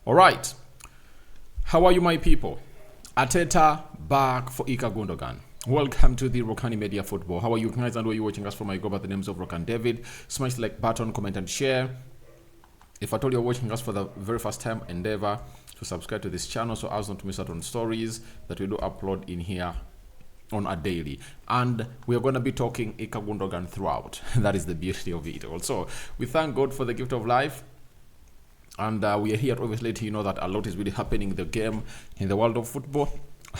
All right. How are you, my people? Ateta back for Ikay Gundogan. Welcome to the Rokani Media Football. How are you guys and where are you watching us from? I go by the names of Rokani David. Smash the like button, comment and share. If at all you're watching us for the very first time, endeavor to subscribe to this channel so as not to miss out on stories that we do upload in here on a daily. And we are going to be talking Ikay Gundogan throughout. That is the beauty of it. Also, we thank God for the gift of life. And we are here to obviously let you know that a lot is really happening in the game, in the world of football.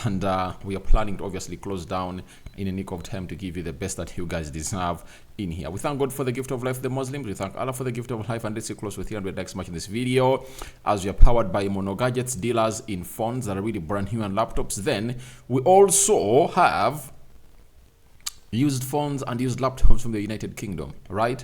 And we are planning to obviously close down in a nick of time to give you the best that you guys deserve in here. We thank God for the gift of life, the Muslims. We thank Allah for the gift of life. And let's see close with 300 likes much in this video. As we are powered by Mono Gadgets, dealers in phones that are really brand new and laptops. Then we also have used phones and used laptops from the United Kingdom, right?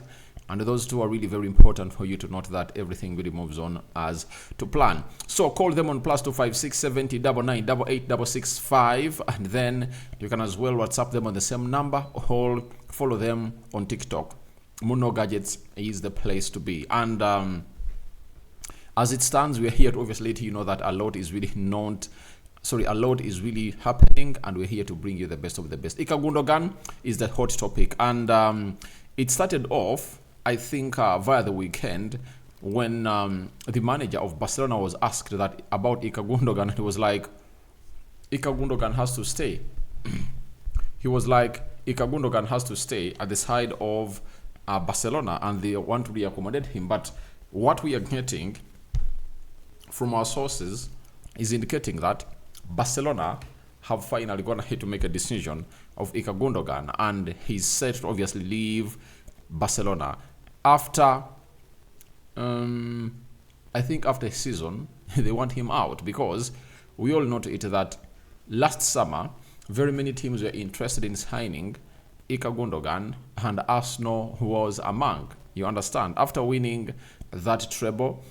And those two are really very important for you to note that everything really moves on as to plan. So call them on +256 70 99 88 665, and then you can as well WhatsApp them on the same number or follow them on TikTok. Mono Gadgets is the place to be. And as it stands, we are here to obviously let you know that a lot is really happening, and we're here to bring you the best of the best. Ikay Gundogan is the hot topic, and it started off, I think, via the weekend when the manager of Barcelona was asked that about Ikay Gundogan. He was like, Ikay Gundogan has to stay. He was like, Ikay Gundogan has to stay at the side of Barcelona, and they want to reaccommodate him. But what we are getting from our sources is indicating that Barcelona have finally gone ahead to make a decision of Ikay Gundogan, and he's set to obviously leave Barcelona after I think after a season. They want him out because we all know to it that last summer very many teams were interested in signing Ikay Gundogan, and Arsenal was among, you understand, after winning that treble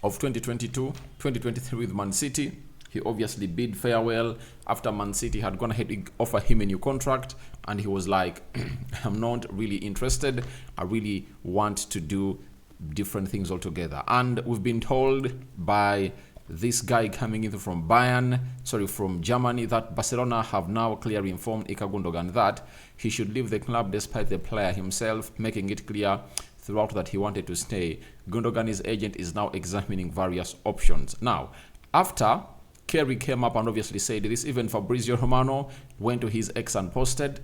of 2022-2023 with Man City. He obviously bid farewell after Man City had gone ahead to offer him a new contract, and he was like, I'm not really interested. I really want to do different things altogether. And we've been told by this guy coming in from Germany, that Barcelona have now clearly informed Ikay Gundogan that he should leave the club despite the player himself making it clear throughout that he wanted to stay. Gundogan's agent is now examining various options. Now, after Kerry came up and obviously said this, even Fabrizio Romano went to his ex and posted,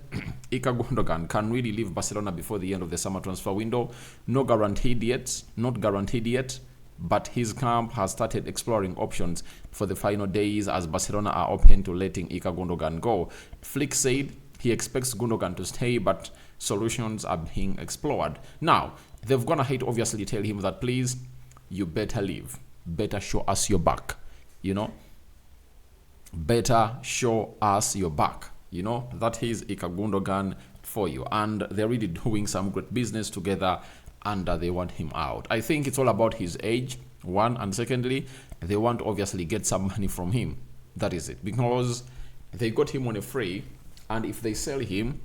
Ikay Gundogan can really leave Barcelona before the end of the summer transfer window. Not guaranteed yet, but his camp has started exploring options for the final days as Barcelona are open to letting Ikay Gundogan go. Flick said he expects Gundogan to stay, but solutions are being explored. Now, they've gone ahead to obviously tell him that, please, you better leave. Better show us your back, you know. Better show us your back, you know. That is Ikay Gundogan for you, and they're really doing some great business together, and they want him out. I think it's all about his age, one, and secondly, they want to obviously get some money from him. That is it, because they got him on a free, and if they sell him,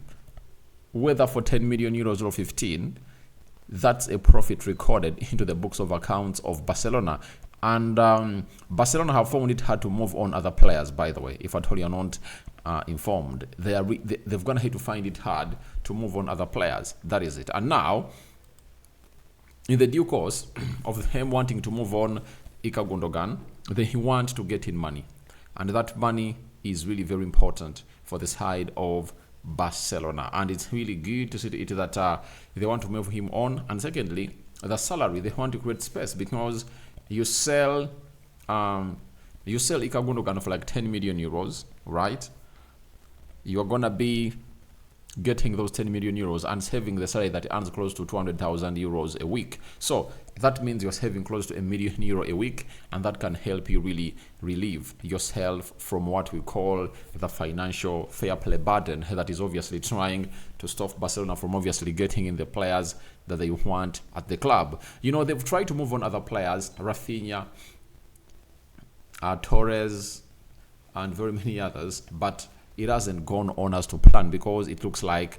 whether for 10 million euros or 15, that's a profit recorded into the books of accounts of Barcelona. And Barcelona have found it hard to move on other players, by the way, if at all you're not informed. They've gone ahead to find it hard to move on other players. That is it. And now, in the due course of him wanting to move on Ikay Gundogan, they want to get in money. And that money is really very important for the side of Barcelona. And it's really good to see it that they want to move him on. And secondly, the salary, they want to create space, because you sell Ikay Gundogan for like 10 million euros, right? You're gonna be getting those 10 million euros and saving the salary that earns close to 200,000 euros a week. So that means you're saving close to €1 million a week, and that can help you really relieve yourself from what we call the financial fair play burden that is obviously trying to stop Barcelona from obviously getting in the players that they want at the club. You know, they've tried to move on other players, Rafinha, Torres, and very many others, but it hasn't gone on as to plan, because it looks like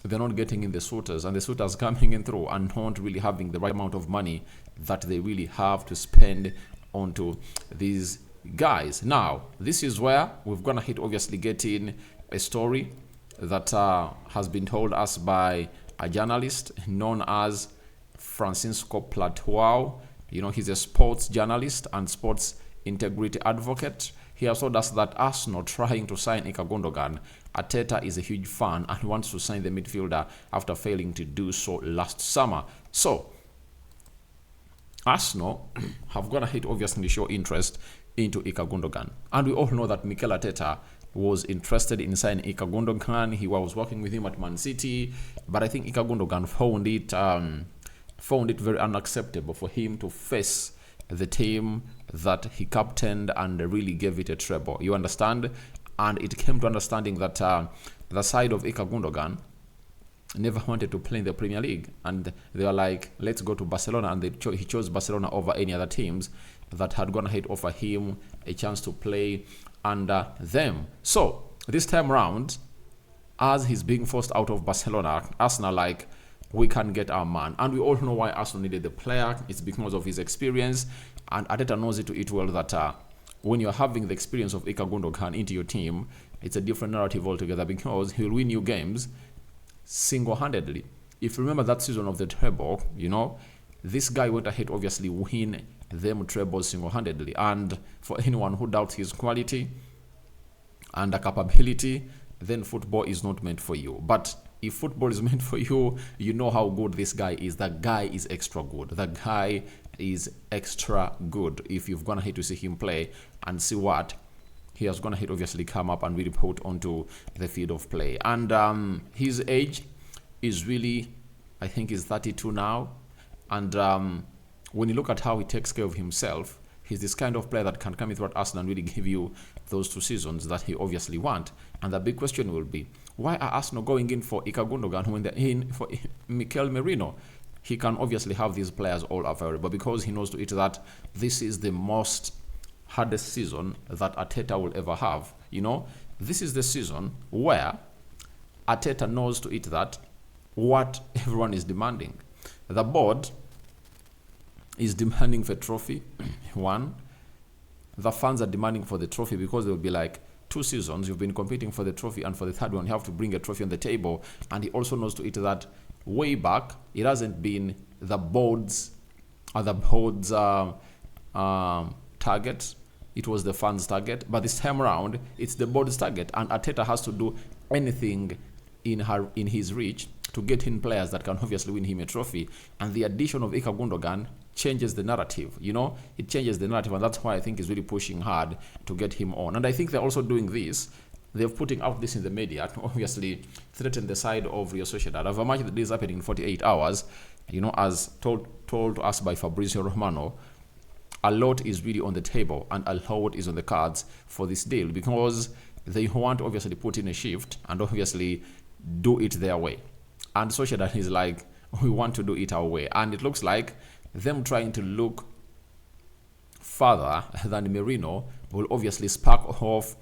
they're not getting in the suitors, and the suitors coming in through and not really having the right amount of money that they really have to spend onto these guys. Now, this is where we're gonna hit obviously getting a story that has been told us by a journalist known as Francisco Platuau. You know, he's a sports journalist and sports integrity advocate. He has told us that Arsenal trying to sign Ikay Gundogan, Arteta is a huge fan and wants to sign the midfielder after failing to do so last summer. So, Arsenal have gone ahead obviously to show interest into Ikay Gundogan. And we all know that Mikel Arteta was interested in signing Ikay Gundogan. He was working with him at Man City, but I think Ikay Gundogan found it very unacceptable for him to face the team that he captained and really gave it a treble. You understand? And it came to understanding that the side of Ikay Gundogan never wanted to play in the Premier League, and they were like, let's go to Barcelona, and he chose Barcelona over any other teams that had gone ahead offer him a chance to play under them. So this time round, as he's being forced out of Barcelona, Arsenal like, we can get our man. And we all know why Arsenal needed the player. It's because of his experience, and Arteta knows it to it well that when you're having the experience of Ikay Gundogan into your team, it's a different narrative altogether, because he'll win you games single-handedly. If you remember that season of the treble, you know, this guy went ahead obviously win them trebles single-handedly. And for anyone who doubts his quality and capability, then football is not meant for you. But if football is meant for you, you know how good this guy is. The guy is extra good. The guy is extra good. If you've gone ahead to see him play and see what he has gone ahead obviously come up and really put onto the field of play. And his age is really, I think he's 32 now. And when you look at how he takes care of himself, he's this kind of player that can come into Arsenal and really give you those 2 seasons that he obviously want. And the big question will be, why are Arsenal going in for Ikay Gundogan when they're in for Mikel Merino? He can obviously have these players all available, because he knows to it that this is the most hardest season that Arteta will ever have. You know, this is the season where Arteta knows to it that what everyone is demanding. The board is demanding for trophy, one. The fans are demanding for the trophy, because they'll be like, 2 seasons you've been competing for the trophy, and for the third one you have to bring a trophy on the table. And he also knows to it that way back it hasn't been the board's target, it was the fans' target. But this time around it's the board's target, and Arteta has to do anything in his reach to get in players that can obviously win him a trophy. And the addition of Ikay Gundogan changes the narrative. You know, it changes the narrative, and that's why I think he's really pushing hard to get him on. And I think they're also doing this. They're putting out this in the media to obviously threaten the side of Real Sociedad. Of a match that is happening in 48 hours, you know, as told to us by Fabrizio Romano, a lot is really on the table and a lot is on the cards for this deal, because they want to obviously put in a shift and obviously do it their way. And Sociedad is like, we want to do it our way. And it looks like them trying to look further than Merino will obviously spark off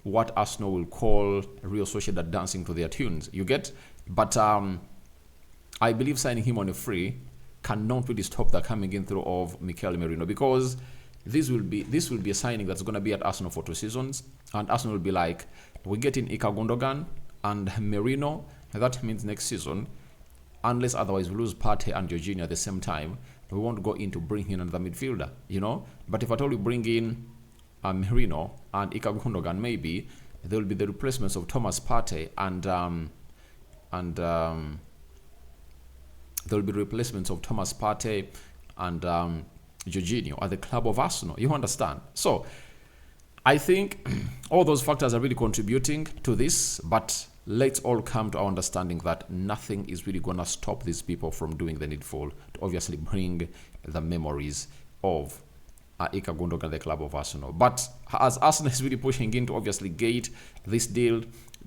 what Arsenal will call Real Sociedad dancing to their tunes. You get? But I believe signing him on a free cannot really stop the coming in through of Mikel Merino, because this will be a signing that's going to be at Arsenal for 2 seasons, and Arsenal will be like, we're getting Ikay Gundogan and Merino. That means next season, unless otherwise we lose Partey and Jorginho at the same time, we won't go in to bring in another midfielder, you know. But if at all we bring in Merino and Ikay Gundogan, maybe there will be the replacements of Thomas Partey and there will be replacements of Thomas Partey and Jorginho at the club of Arsenal. You understand? So I think all those factors are really contributing to this, but let's all come to our understanding that nothing is really going to stop these people from doing the needful to obviously bring the memories of Ikay Gundogan, the club of Arsenal. But as Arsenal is really pushing in to obviously get this deal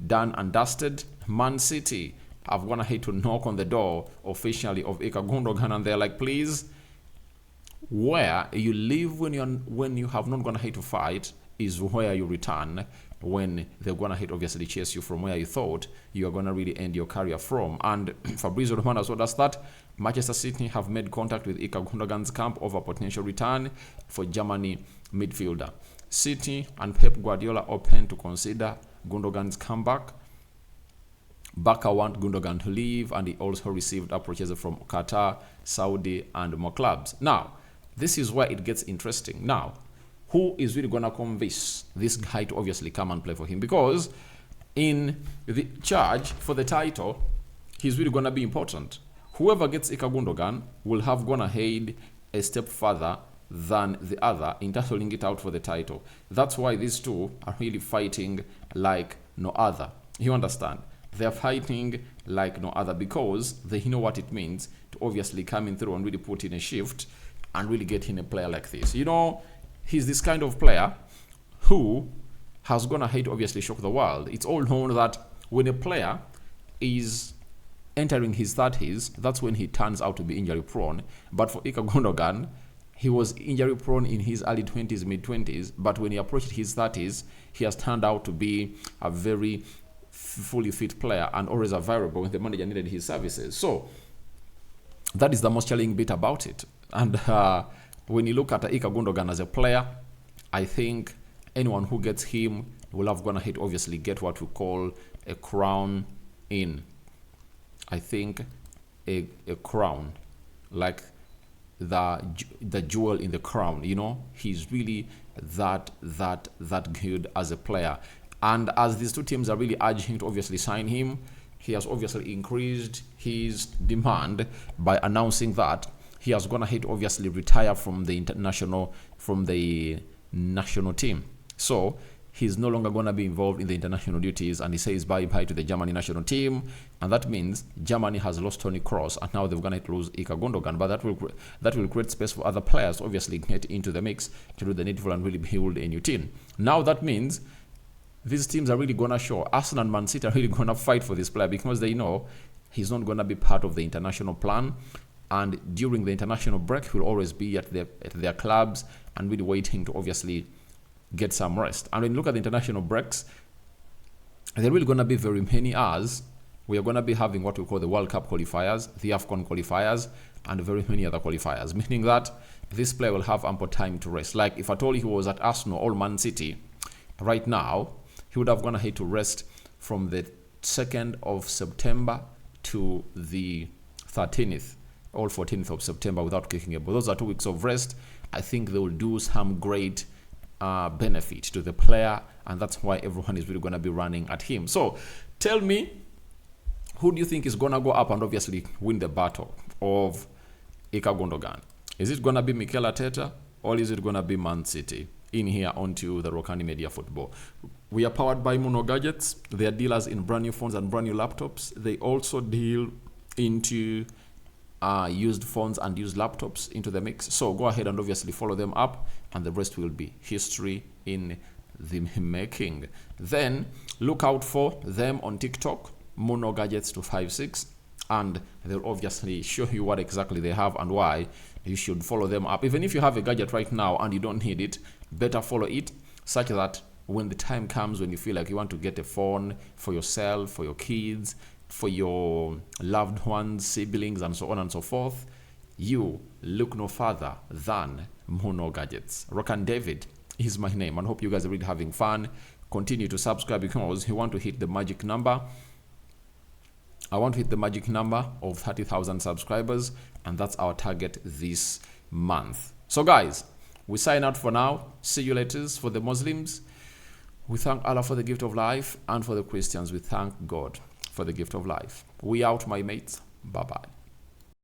done and dusted, Man City have gone ahead to knock on the door officially of Ikay Gundogan, and they're like, please, where you live when you have not gone ahead to fight is where you return. when they're going to hit obviously chase you from where you thought you are going to really end your career from. And Fabrizio Romano as well as that Manchester City have made contact with Ikay Gundogan's camp over potential return for Germany midfielder. City and Pep Guardiola open to consider Gundogan's comeback. Barca want Gundogan to leave, and he also received approaches from Qatar, Saudi, and more clubs. Now, this is where it gets interesting. Now, who is really going to convince this guy to obviously come and play for him? Because in the charge for the title, he's really going to be important. Whoever gets Ikay Gundogan will have gone ahead a step further than the other in tussling it out for the title. That's why these two are really fighting like no other. You understand? They're fighting like no other because they know what it means to obviously come in through and really put in a shift and really get in a player like this. You know, he's this kind of player who has gone ahead to obviously shock the world. It's all known that when a player is entering his 30s, that's when he turns out to be injury prone. But for Ikay Gundogan, he was injury prone in his early 20s, mid 20s, but when he approached his 30s, he has turned out to be a very fully fit player and always available when the manager needed his services. So that is the most challenging bit about it. And when you look at Ikay Gundogan as a player, I think anyone who gets him will have gone ahead obviously get what we call a crown in. I think a crown, like the jewel in the crown, you know, he's really that good as a player. And as these two teams are really urging him to obviously sign him, he has obviously increased his demand by announcing that he has gone ahead to obviously retire from the national team. So he's no longer going to be involved in the international duties, and he says bye-bye to the Germany national team. And that means Germany has lost Toni Kroos, and now they're going to lose Ikay Gundogan. But that will create space for other players to obviously get into the mix to do the needful and really build a new team. Now that means these teams are really going to show. Arsenal and Man City are really going to fight for this player because they know he's not going to be part of the international plan. And during the international break, he'll always be at their clubs and really waiting to obviously get some rest. And when you look at the international breaks, there are really going to be very many as we are going to be having what we call the World Cup qualifiers, the AFCON qualifiers, and very many other qualifiers, meaning that this player will have ample time to rest. Like if I told you he was at Arsenal or Man City right now, he would have gone ahead to rest from the 2nd of September to the 13th or 14th of September without kicking a ball. Those are 2 weeks of rest. I think they will do some great benefit to the player, and that's why everyone is really going to be running at him. So tell me, who do you think is going to go up and obviously win the battle of Ikay Gundogan? Is it going to be Mikel Arteta or is it going to be Man City? In here onto the Rokani Media Football. We are powered by Mono Gadgets. They are dealers in brand new phones and brand new laptops. They also deal into used phones and used laptops into the mix. So go ahead and obviously follow them up, and the rest will be history in the making. Then look out for them on TikTok, Mono Gadgets 256, and they'll obviously show you what exactly they have and why you should follow them up. Even if you have a gadget right now and you don't need it, better follow it, such that when the time comes when you feel like you want to get a phone for yourself, for your kids, for your loved ones, siblings, and so on and so forth, you look no further than Mono Gadgets. Rokani David is my name, and hope you guys are really having fun. Continue to subscribe because you want to hit the magic number. I want to hit the magic number of 30,000 subscribers, and that's our target this month. So guys, we sign out for now. See you later. For the Muslims, we thank Allah for the gift of life, and for the Christians, we thank God for the gift of life. We out, my mates. Bye-bye.